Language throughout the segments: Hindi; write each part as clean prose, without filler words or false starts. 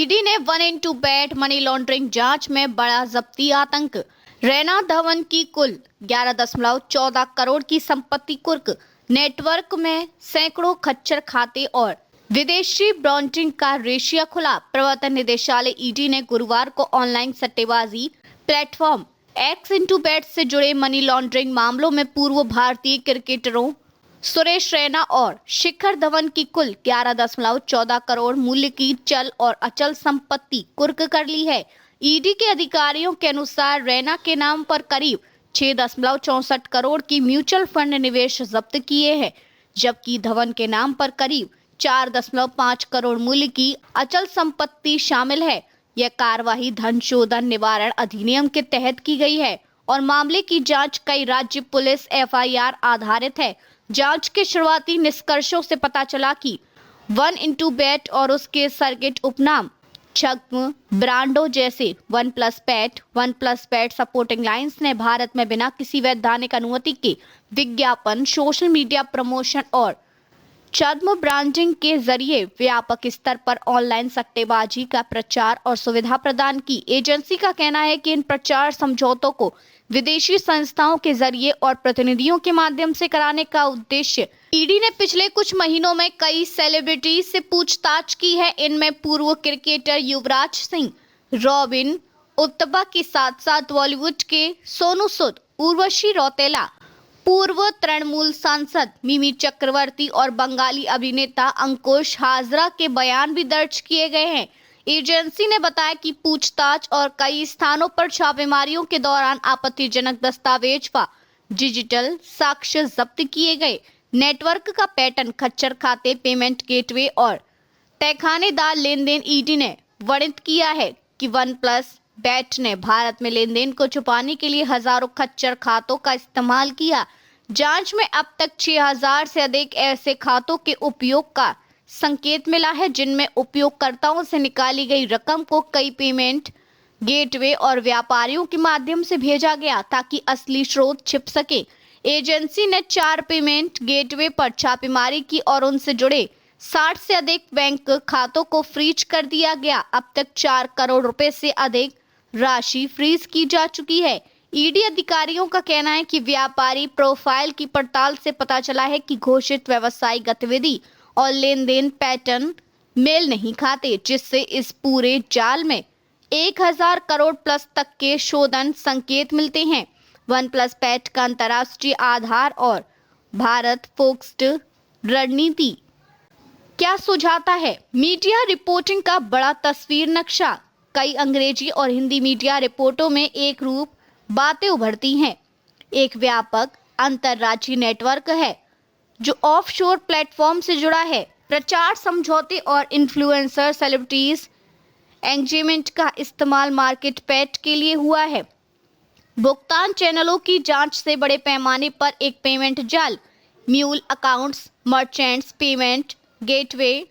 ईडी ने 1xBet मनी लॉन्ड्रिंग जांच में बड़ा जब्ती आतंक। रैना धवन की कुल 11.14 करोड़ की संपत्ति कुर्क। नेटवर्क में सैकड़ों खच्चर खाते और विदेशी ब्रांडिंग का रेशिया खुला। प्रवर्तन निदेशालय ईडी ने गुरुवार को ऑनलाइन सट्टेबाजी प्लेटफॉर्म XBet से जुड़े मनी लॉन्ड्रिंग मामलों में पूर्व भारतीय क्रिकेटरों सुरेश रैना और शिखर धवन की कुल 11.14 करोड़ मूल्य की चल और अचल संपत्ति कुर्क कर ली है। ईडी के अधिकारियों के अनुसार रैना के नाम पर करीब 6.64 करोड़ की म्यूचुअल फंड निवेश जब्त किए हैं, जबकि धवन के नाम पर करीब 4.5 करोड़ मूल्य की अचल संपत्ति शामिल है। यह कार्यवाही धन शोधन निवारण अधिनियम के तहत की गई है और मामले की जांच कई राज्य पुलिस FIR आधारित है। जांच के शुरुआती निष्कर्षों से पता चला कि 1xBet और उसके सर्किट उपनाम छद्म ब्रांडों जैसे OnePlusBet सपोर्टिंग लाइंस ने भारत में बिना किसी वैधानिक अनुमति के विज्ञापन, सोशल मीडिया प्रमोशन और छद्म ब्रांडिंग के जरिए व्यापक स्तर पर ऑनलाइन सट्टेबाजी का प्रचार और सुविधा प्रदान की। एजेंसी का कहना है कि इन प्रचार समझौतों को विदेशी संस्थाओं के जरिए और प्रतिनिधियों के माध्यम से कराने का उद्देश्य। ईडी ने पिछले कुछ महीनों में कई सेलिब्रिटीज से पूछताछ की है। इनमें पूर्व क्रिकेटर युवराज सिंह, रॉबिन उत्तपा के साथ साथ बॉलीवुड के सोनू सूद, उर्वशी रौतेला, पूर्व तृणमूल सांसद मिमी चक्रवर्ती और बंगाली अभिनेता अंकुश हाजरा के बयान भी दर्ज किए गए हैं। एजेंसी ने बताया कि पूछताछ और कई स्थानों पर छापेमारियों के दौरान आपत्तिजनक दस्तावेज व डिजिटल साक्ष्य जब्त किए गए। नेटवर्क का पैटर्न खच्चर खाते, पेमेंट गेटवे और तहखानेदार लेनदेन। ईडी ने वर्णित किया है कि OnePlusBet ने भारत में लेनदेन को छुपाने के लिए हजारों खच्चर खातों का इस्तेमाल किया। जांच में अब तक 6000 से अधिक ऐसे खातों के उपयोग का संकेत मिला है, जिनमें उपयोगकर्ताओं से निकाली गई रकम को कई पेमेंट गेटवे और व्यापारियों के माध्यम से भेजा गया ताकि असली स्रोत छिप सके। एजेंसी ने 4 पेमेंट गेटवे पर छापेमारी की और उनसे जुड़े 60 से अधिक बैंक खातों को फ्रीज कर दिया गया। अब तक 4 करोड़ रुपए से अधिक राशि फ्रीज की जा चुकी है। ईडी अधिकारियों का कहना है कि व्यापारी प्रोफाइल की पड़ताल से पता चला है कि घोषित व्यवसायिक गतिविधि और लेनदेन पैटर्न मेल नहीं खाते, जिससे इस पूरे जाल में 1000 करोड़ प्लस तक के शोधन संकेत मिलते हैं। OnePlusBet का अंतर्राष्ट्रीय आधार और भारत फोकस्ड रणनीति क्या सुझाता है? मीडिया रिपोर्टिंग का बड़ा तस्वीर नक्शा। कई अंग्रेजी और हिंदी मीडिया रिपोर्टों में एक रूप बातें उभरती हैं। एक व्यापक अंतर्राज्यीय नेटवर्क है जो ऑफशोर प्लेटफॉर्म से जुड़ा है। प्रचार समझौते और इन्फ्लुएंसर सेलिब्रिटीज एंगेजमेंट का इस्तेमाल मार्केट पैट के लिए हुआ है। भुगतान चैनलों की जांच से बड़े पैमाने पर एक पेमेंट जाल, mule accounts, merchants, payment gateway,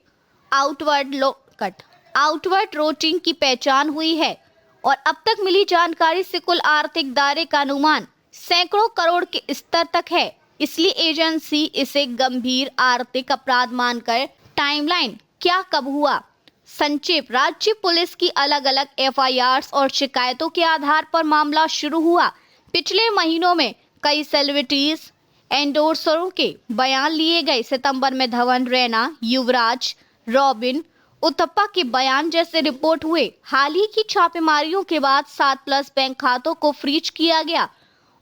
outward routing की पहचान हुई है और अब तक मिली जानकारी से कुल आर्थिक दायरे का अनुमान सैकड़ों करोड़ के स्तर तक है। इसलिए एजेंसी इसे गंभीर आर्थिक अपराध मानकर टाइमलाइन क्या कब हुआ संक्षेप। राज्य पुलिस की अलग अलग FIRs और शिकायतों के आधार पर मामला शुरू हुआ। पिछले महीनों में कई सेलिब्रिटीज एंडोर्सरों के बयान लिए गए। सितंबर में धवन, रैना, युवराज, रॉबिन उत्तपा के बयान जैसे रिपोर्ट हुए। हाल ही की छापेमारियों के बाद 7+ बैंक खातों को फ्रीज किया गया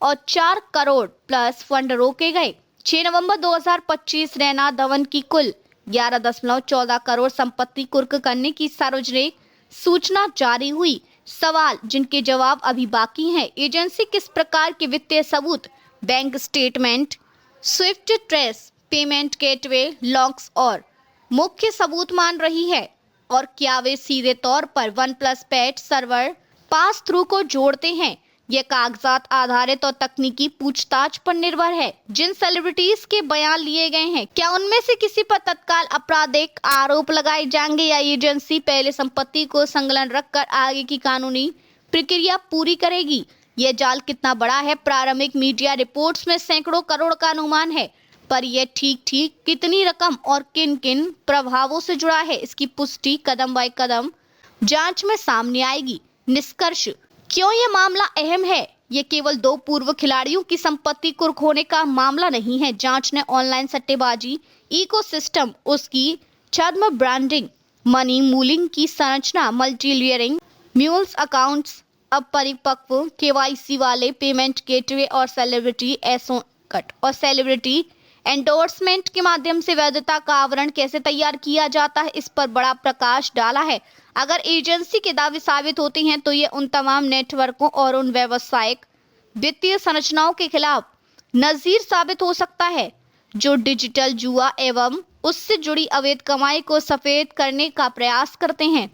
और 4 करोड़ प्लस फंड रोके गए। 6 नवंबर 2025 रैना धवन की कुल 11.14 करोड़ संपत्ति कुर्क करने की सार्वजनिक सूचना जारी हुई। सवाल जिनके जवाब अभी बाकी हैं। एजेंसी किस प्रकार के वित्तीय सबूत, bank statement, Swift trace, payment gateway logs और मुख्य सबूत मान रही है और क्या वे सीधे तौर पर OnePlusBet सर्वर पास थ्रू को जोड़ते हैं? यह कागजात आधारित और तकनीकी पूछताछ पर निर्भर है। जिन सेलिब्रिटीज के बयान लिए गए हैं, क्या उनमें से किसी पर तत्काल आपराधिक आरोप लगाए जाएंगे या एजेंसी पहले संपत्ति को संलग्न रखकर आगे की कानूनी प्रक्रिया पूरी करेगी? यह जाल कितना बड़ा है? प्रारंभिक मीडिया रिपोर्ट्स में सैकड़ों करोड़ का अनुमान है, पर यह ठीक कितनी रकम और किन किन प्रभावों से जुड़ा है, इसकी पुष्टि कदम बाय कदम जांच में सामने आएगी। निष्कर्ष, क्यों ये मामला अहम है? ये केवल 2 पूर्व खिलाड़ियों की संपत्ति कुर्क होने का मामला नहीं है। जांच ने ऑनलाइन सट्टेबाजी इकोसिस्टम, उसकी छद्म ब्रांडिंग, मनी मूलिंग की संरचना, मल्टी लेयरिंग म्यूल्स अकाउंट्स, अपरिपक्व केवाईसी वाले पेमेंट गेटवे और सेलिब्रिटी एंडोर्समेंट के माध्यम से वैधता का आवरण कैसे तैयार किया जाता है, इस पर बड़ा प्रकाश डाला है। अगर एजेंसी के दावे साबित होते हैं तो ये उन तमाम नेटवर्कों और उन व्यावसायिक वित्तीय संरचनाओं के खिलाफ नजीर साबित हो सकता है जो डिजिटल जुआ एवं उससे जुड़ी अवैध कमाई को सफेद करने का प्रयास करते हैं।